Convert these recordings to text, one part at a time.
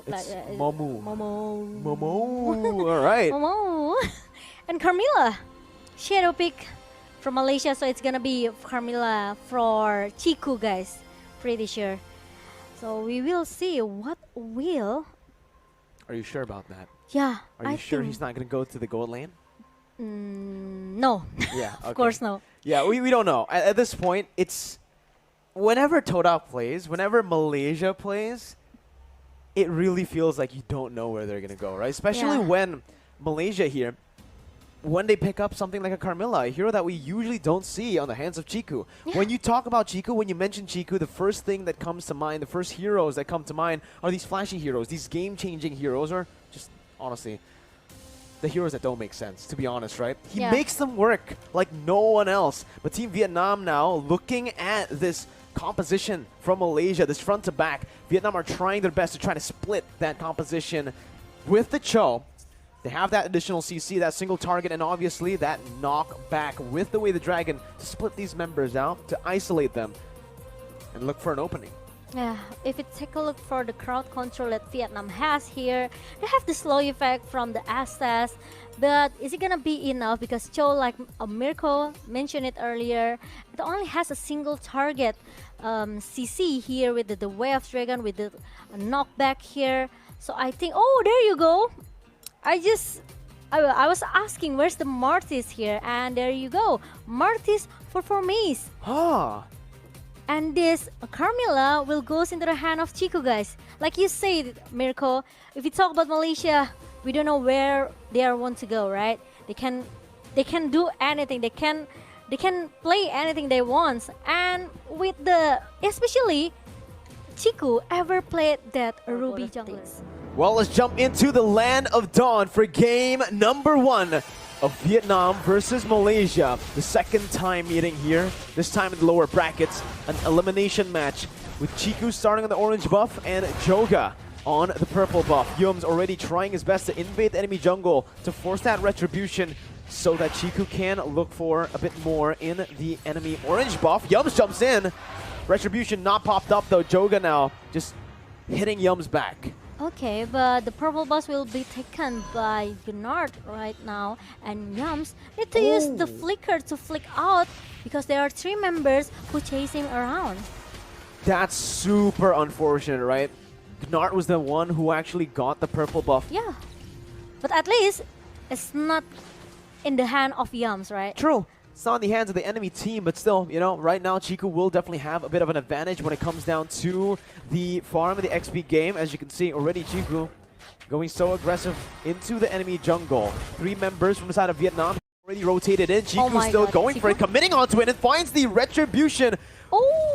It's Momo. Momo. Momo. All right. Momo. And Carmilla. Shadow pick from Malaysia, so it's gonna be Carmilla for Chiku, guys. Pretty sure. So we will see what will. Are you sure about that? Yeah. Are you sure he's not going to go to the gold lane? No. Yeah, Of course no. Yeah, we don't know. At this point, it's whenever Todak plays, whenever Malaysia plays, it really feels like you don't know where they're going to go, right? Especially when Malaysia here, when they pick up something like a Carmilla, a hero that we usually don't see on the hands of Chiku. Yeah. When you talk about Chiku, when you mention Chiku, the first thing that comes to mind, the first heroes that come to mind are these flashy heroes, these game-changing heroes, or just, honestly, the heroes that don't make sense, to be honest, right? He makes them work like no one else. But Team Vietnam now, looking at this composition from Malaysia, this front to back, Vietnam are trying their best to try to split that composition with the Cho. They have that additional CC, that single target, and obviously that knockback with the Way the Dragon to split these members out, to isolate them, and look for an opening. Yeah, if you take a look for the crowd control that Vietnam has here, they have the slow effect from the Astas, but is it gonna be enough? Because Cho, like Mirko mentioned it earlier, it only has a single target CC here with the Way of Dragon, with the knockback here. So I think, oh, there you go. I was asking where's the Martis here, and there you go, Martis for Formis. And this Carmilla will goes into the hand of Chiku, guys. Like you said, Mirko, if you talk about Malaysia, we don't know where they want to go, right? They can do anything. They can play anything they want. And with the, especially Chiku ever played that Ruby junglers. Well, let's jump into the Land of Dawn for game number 1 of Vietnam versus Malaysia. The second time meeting here, this time in the lower brackets. An elimination match with Chiku starting on the orange buff and Joga on the purple buff. Yum's already trying his best to invade the enemy jungle to force that retribution so that Chiku can look for a bit more in the enemy orange buff. Yums jumps in. Retribution not popped up though. Joga now just hitting Yums back. Okay, but the purple boss will be taken by Gunnar right now, and Yums need to use the flicker to flick out because there are 3 members who chase him around. That's super unfortunate, right? Gnart was the one who actually got the purple buff. Yeah, but at least it's not in the hand of Yums, right? True. It's not in the hands of the enemy team, but still, you know, right now Chiku will definitely have a bit of an advantage when it comes down to the farm of the XP game. As you can see, already Chiku going so aggressive into the enemy jungle. 3 members from the side of Vietnam already rotated in. Chiku still going for it, committing onto it, and finds the retribution.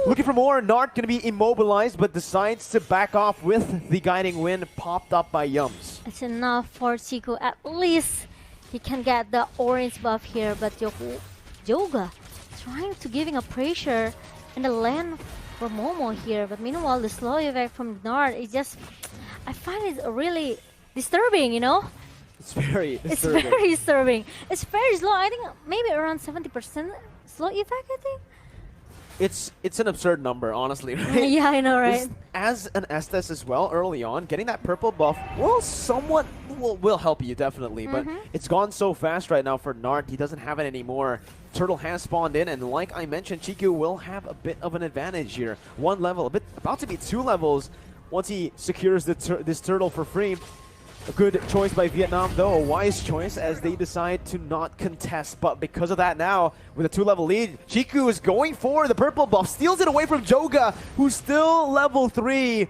Looking for more. Nart going to be immobilized, but decides to back off with the guiding wind popped up by Yums. It's enough for Chiku. At least he can get the orange buff here, but Joga trying to giving a pressure in the lane for Momo here, but meanwhile the slow effect from Nard is just, I find it really disturbing, you know? It's very disturbing. It's very disturbing. It's very slow. I think maybe around 70% slow effect, I think. It's an absurd number, honestly, right? Yeah, I know, right? As an Estes as well, early on, getting that purple buff will somewhat will help you, definitely. But it's gone so fast right now for Nart. He doesn't have it anymore. Turtle has spawned in, and like I mentioned, Chiku will have a bit of an advantage here. 1 level, about to be 2 levels once he secures this turtle for free. A good choice by Vietnam, though, a wise choice as they decide to not contest. But because of that now, with a 2-level lead, Chiku is going for the purple buff, steals it away from Joga, who's still level 3.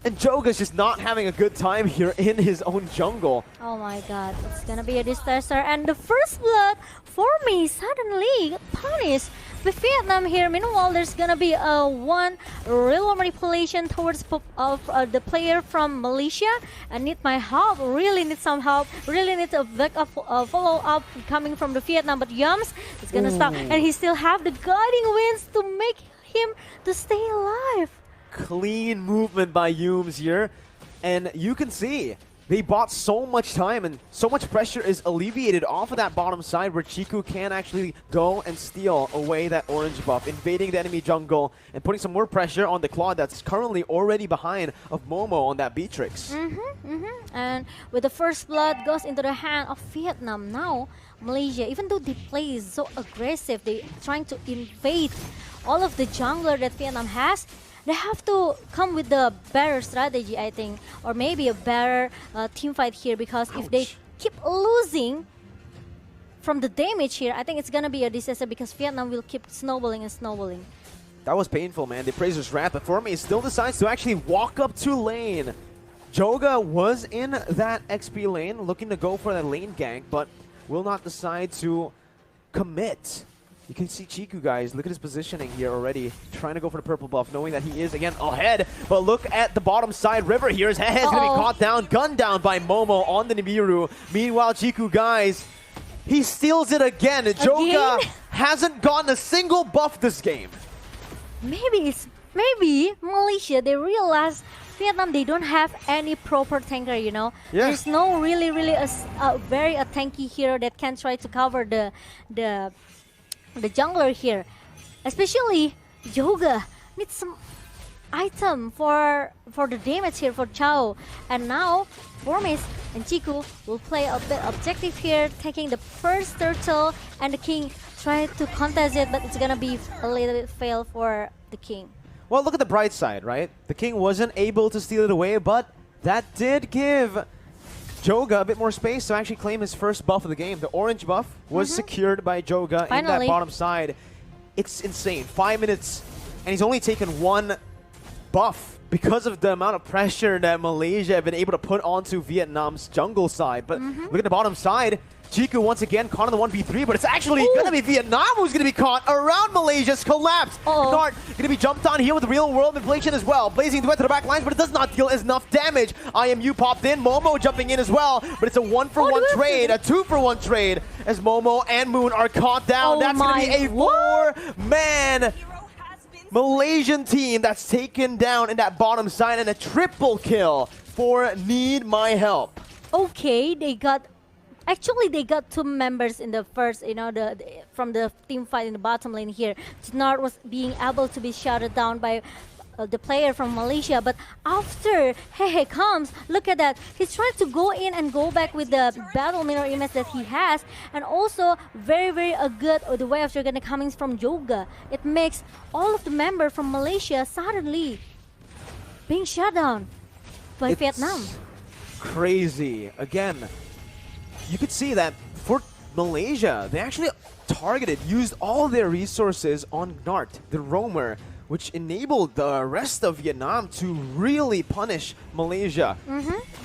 And Joga's just not having a good time here in his own jungle. Oh my god, it's gonna be a disaster. And the first blood for me suddenly punished with Vietnam here. Meanwhile, there's gonna be a one real manipulation towards the player from Malaysia. I need my help, really need some help, really need a backup follow up coming from the Vietnam. But Yums is gonna stop, and he still have the guiding winds to make him to stay alive. Clean movement by Yums here. And you can see they bought so much time and so much pressure is alleviated off of that bottom side where Chiku can actually go and steal away that orange buff, invading the enemy jungle and putting some more pressure on the Claude that's currently already behind of Momo on that Beatrix. And with the first blood goes into the hand of Vietnam. Now Malaysia, even though they play so aggressive, they trying to invade all of the jungler that Vietnam has, they have to come with the better strategy, I think, or maybe a better team fight here, because if they keep losing from the damage here, I think it's gonna be a disaster because Vietnam will keep snowballing and snowballing. That was painful, man. They praised his wrath, but Forme still decides to actually walk up to lane. Joga was in that XP lane, looking to go for that lane gank, but will not decide to commit. You can see Chiku, guys. Look at his positioning here already. Trying to go for the purple buff, knowing that he is, again, ahead. But look at the bottom side. River here. His head is going to be caught down. Gunned down by Momo on the Nibiru. Meanwhile, Chiku, guys, he steals it again. Joga hasn't gotten a single buff this game. Maybe Malaysia, they realize Vietnam, they don't have any proper tanker, you know. Yeah. There's no really a tanky hero that can try to cover the jungler here. Especially Yoga needs some item for the damage here for Chao. And now Formis and Chiku will play a bit objective here, taking the first turtle, and the king try to contest it, but it's gonna be a little bit fail for the king. Well, look at the bright side, right? The king wasn't able to steal it away, but that did give Joga a bit more space to actually claim his first buff of the game. The orange buff was secured by Joga in that bottom side. It's insane. 5 minutes, and he's only taken one buff because of the amount of pressure that Malaysia have been able to put onto Vietnam's jungle side. But look at the bottom side. Chiku once again caught on the 1v3, but it's actually going to be Vietnam who's going to be caught around Malaysia's collapse. Nart going to be jumped on here with real-world inflation as well. Blazing threat to the back lines, but it does not deal enough damage. IMU popped in, Momo jumping in as well, but it's a 1-for-1 trade, a 2-for-1 trade, as Momo and Moon are caught down. That's going to be a 4-man Malaysian team that's taken down in that bottom side, and a triple kill for Need My Help. Okay, they got two members in the first, you know, from the team fight in the bottom lane here. Nart was being able to be shouted down by the player from Malaysia, but after Hehe comes, look at that. He's trying to go in and go back with the battle mirror image that he has, and also very good the way of Dragon coming from Yoga. It makes all of the members from Malaysia suddenly being shut down by Vietnam. Crazy. Again, you could see that for Malaysia, they actually used all their resources on Nart, the roamer, which enabled the rest of Vietnam to really punish Malaysia.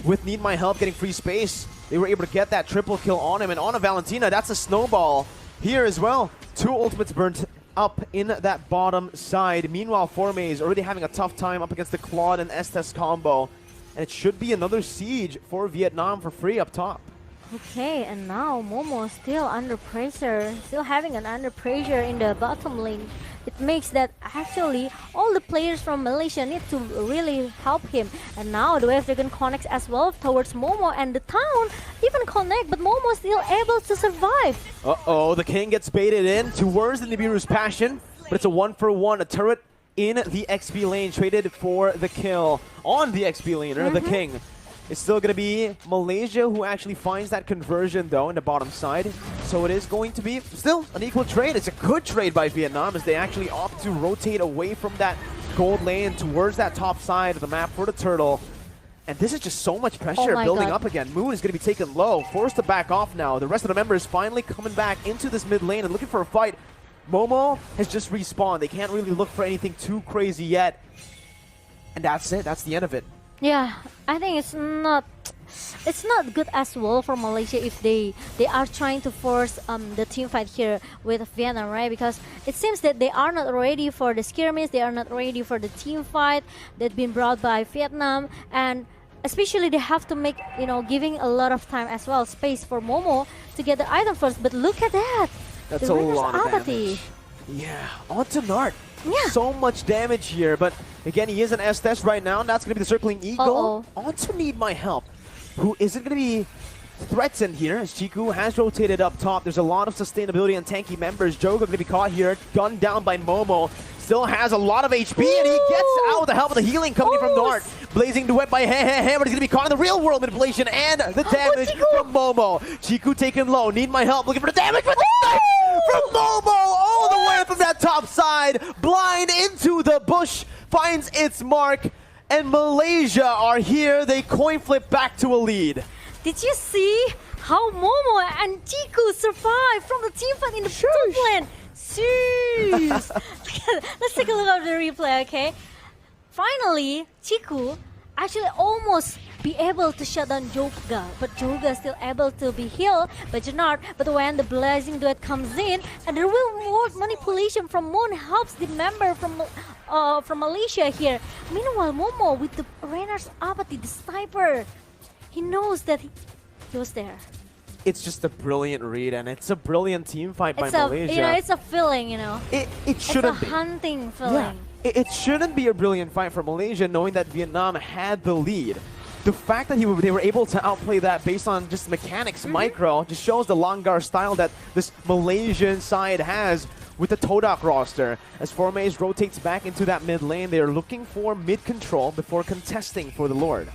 With Need My Help getting free space, they were able to get that triple kill on him, and on a Valentina, that's a snowball here as well. 2 ultimates burnt up in that bottom side. Meanwhile, Forme is already having a tough time up against the Claude and Estes combo, and it should be another siege for Vietnam for free up top. Okay, and now Momo still under pressure, still having an under pressure in the bottom lane. It makes that actually all the players from Malaysia need to really help him. And now the Wave Dragon connects as well towards Momo, and the town even connect, but Momo still able to survive. Uh-oh, the king gets baited in towards the Nibiru's Passion, but it's a 1-for-1, a turret in the XP lane, traded for the kill on the XP laner, the king. It's still going to be Malaysia who actually finds that conversion, though, in the bottom side. So it is going to be still an equal trade. It's a good trade by Vietnam as they actually opt to rotate away from that gold lane towards that top side of the map for the turtle. And this is just so much pressure building up again. Moon is going to be taken low, forced to back off now. The rest of the members finally coming back into this mid lane and looking for a fight. Momo has just respawned. They can't really look for anything too crazy yet. And that's it. That's the end of it. Yeah, I think it's not good as well for Malaysia if they are trying to force the team fight here with Vietnam, right? Because it seems that they are not ready for the skirmish, they are not ready for the team fight that's been brought by Vietnam, and especially they have to make, you know, giving a lot of time as well, space for Momo to get the item first. But look at that, that's the a lot of apathy. Damage. Yeah, onto Nart. Yeah. So much damage here, but again, he is an Estes right now, and that's going to be the Circling Eagle. Onto Need My Help. who isn't going to be threatened here as Chiku has rotated up top. There's a lot of sustainability and tanky members. Joga going to be caught here, gunned down by Momo. Still has a lot of HP, and he gets out with the help of the healing coming in from North. Blazing Duet by Hehehe, but he's going to be caught in the real world manipulation and the damage from Momo. Chiku taken low, need my help, looking for the damage, but the snipe from Momo all the way from that top side. Blind into the bush, finds its mark, and Malaysia are here. They coin flip back to a lead. Did you see how Momo and Chiku survived from the team fight in the top lane? Jeez. Let's take a look at the replay, okay? Finally, Chiku actually almost be able to shut down Joga, but Joga still able to be healed by Janard. But when the Blazing Duet comes in, and the real world manipulation from Moon helps the member from Malaysia here. Meanwhile, Momo with the Renar's apathy, the sniper, he knows that he was there. It's just a brilliant read, and it's a brilliant team fight by Malaysia. You know, it's a feeling, you know. It shouldn't be. It's a hunting feeling. Yeah. It shouldn't be a brilliant fight for Malaysia, knowing that Vietnam had the lead. The fact that they were able to outplay that based on just mechanics, micro, just shows the Langar style that this Malaysian side has with the Todak roster. As Formaze rotates back into that mid lane, they are looking for mid control before contesting for the Lord.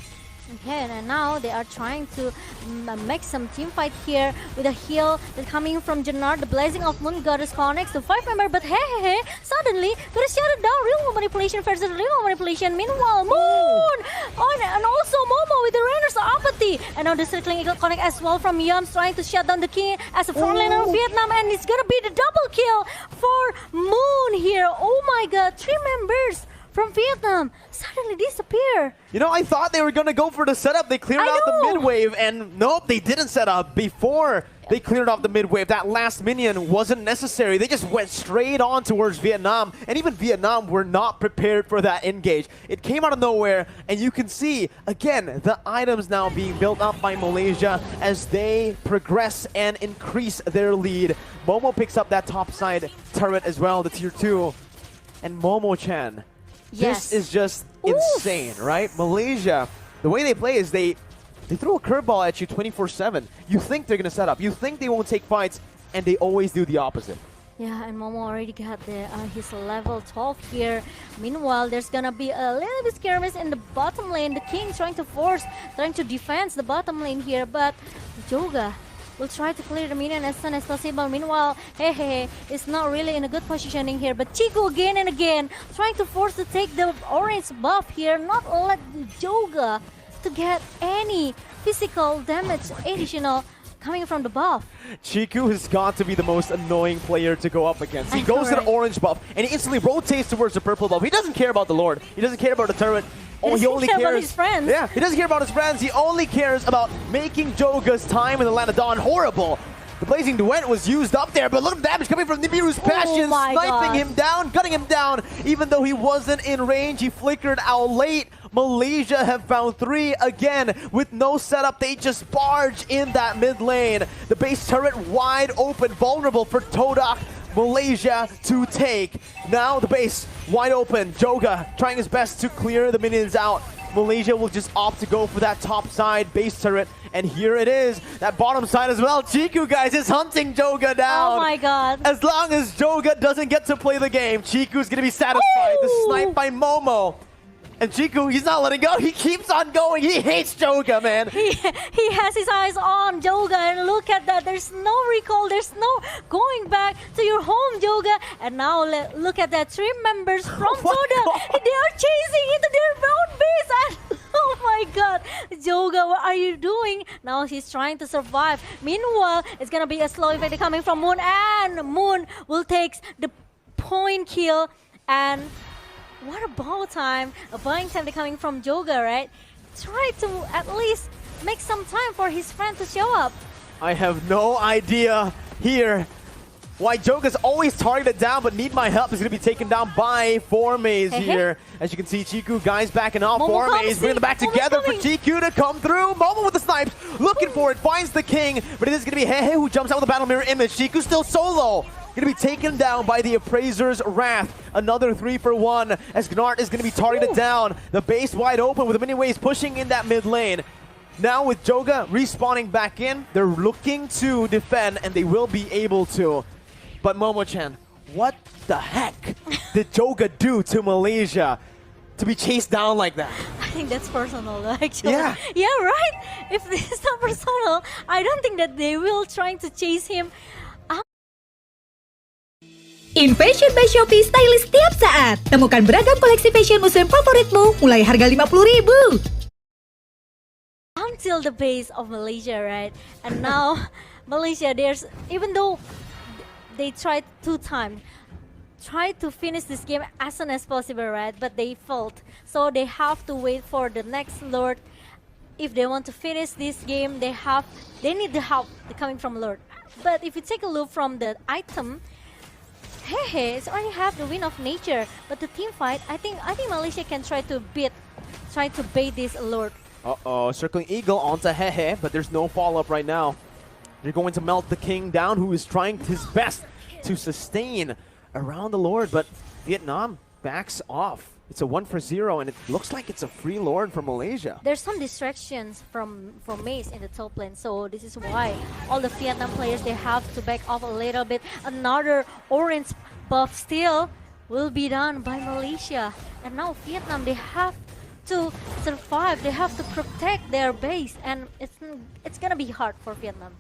Okay, and now they are trying to make some team fight here with a heal that's coming from Janard. The Blazing of Moon Goddess connects the 5-member, but hey, suddenly gonna shut it down. Real manipulation versus real manipulation. Meanwhile, Moon and also Momo with the Rainer's apathy. And now the circling eagle connect as well from Yums, trying to shut down the king as a front laner of Vietnam, and it's gonna be the double kill for Moon here. Oh my god, 3 members from Vietnam suddenly disappear. You know, I thought they were going to go for the setup. They cleared out the mid wave, and nope, they didn't set up before they cleared off the mid wave. That last minion wasn't necessary. They just went straight on towards Vietnam, and even Vietnam were not prepared for that engage. It came out of nowhere, and you can see, again, the items now being built up by Malaysia as they progress and increase their lead. Momo picks up that top side turret as well, the tier 2. And Momo-chan. Yes. This is just insane, right? Malaysia, the way they play is they throw a curveball at you 24/7. You think they're going to set up. You think they won't take fights, and they always do the opposite. Yeah, and Momo already got his level 12 here. Meanwhile, there's gonna be a little bit skirmish in the bottom lane. The King trying to defend the bottom lane here, but Joga will try to clear the minion as soon as possible. Meanwhile, hey, it's not really in a good positioning here. But Chiku again and again trying to force to take the orange buff here, not let Joga to get any physical damage additional coming from the buff. Chiku has got to be the most annoying player to go up against. He goes to the orange buff and he instantly rotates towards the purple buff. He doesn't care about the Lord. He doesn't care about the turret. Oh, he only cares about his friends. Yeah, he doesn't care about his friends. He only cares about making Joga's time in the Land of Dawn horrible. The Blazing Duet was used up there, but look at the damage coming from Nibiru's Passion, sniping him down, gutting him down. Even though he wasn't in range, he flickered out late. Malaysia have found 3 again with no setup. They just barge in that mid lane. The base turret wide open, vulnerable for Todak. Malaysia to take. Now the base wide open. Joga trying his best to clear the minions out. Malaysia will just opt to go for that top side base turret. And here it is, that bottom side as well. Chiku, guys, is hunting Joga down. Oh my god. As long as Joga doesn't get to play the game, Chiku's going to be satisfied. The snipe by Momo. And Chiku, he's not letting go. He keeps on going. He hates Joga, man. He has his eyes on Joga, and look at that. There's no recall. There's no going back to your home, Joga. And now look at that. 3 members from Toda. They are chasing into their own base. And oh my god. Joga, what are you doing? Now he's trying to survive. Meanwhile, it's going to be a slow effect coming from Moon. And Moon will take the point kill. And what a ball time, a buying time coming from Joga, right? Try to at least make some time for his friend to show up. I have no idea here why Joga's always targeted down, but Need My Help is going to be taken down by Formaze here. As you can see, Chiku, guys backing off. Formaze bringing them back together for Chiku to come through. Momo with the snipes, looking for it, finds the King, but it is going to be Hehe who jumps out with the Battle Mirror image. Chiku still solo. Going to be taken down by the Appraiser's Wrath. Another 3 for 1 as Gnart is going to be targeted down. The base wide open with the mini waves pushing in that mid lane. Now with Joga respawning back in, they're looking to defend and they will be able to. But Momo-chan, what the heck did Joga do to Malaysia to be chased down like that? I think that's personal, though, actually. Yeah. Yeah, right? If this is not personal, I don't think that they will trying to chase him. In Fashion by Shopee Stylist tiap saat. Temukan beragam koleksi fashion muslim favoritmu mulai harga 50.000. Until the base of Malaysia, right? And now Malaysia, there's even though they tried 2 times, tried to finish this game as soon as possible, right? But they failed. So they have to wait for the next Lord. If they want to finish this game, they need the help coming from Lord. But if you take a look from the item, hey, it's already have the win of nature. But the team fight, I think Malaysia can try to bait this Lord. Uh-oh, circling Eagle onto Hehe, but there's no follow-up right now. You're going to melt the King down, who is trying his best to sustain around the Lord, but Vietnam backs off. It's a 1-for-0, and it looks like it's a free Lord for Malaysia. There's some distractions from Mace in the top lane, so this is why all the Vietnam players, they have to back off a little bit. Another orange buff still will be done by Malaysia, and now Vietnam, they have to survive. They have to protect their base, and it's gonna be hard for Vietnam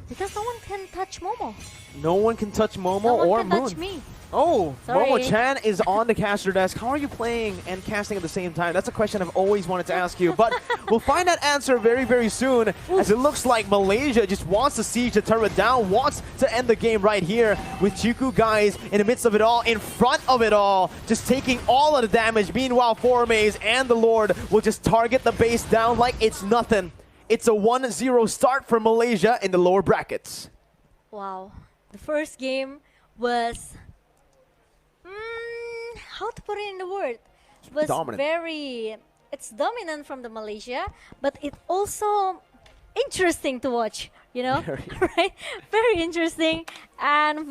because no one can touch Momo. No one can touch Momo No one or can Moon. touch me. Oh, Sorry. Momo-chan is on the caster desk. How are you playing and casting at the same time? That's a question I've always wanted to ask you, but we'll find that answer very, very soon, as it looks like Malaysia just wants to siege the turret down, wants to end the game right here with Chiku guys in the midst of it all, in front of it all, just taking all of the damage. Meanwhile, Formaze and the Lord will just target the base down like it's nothing. It's a 1-0 start for Malaysia in the lower brackets. Wow, the first game was how to put it in the word, was Dominant. it's dominant from the Malaysia, but it also interesting to watch, you know. Very. Right, very interesting. And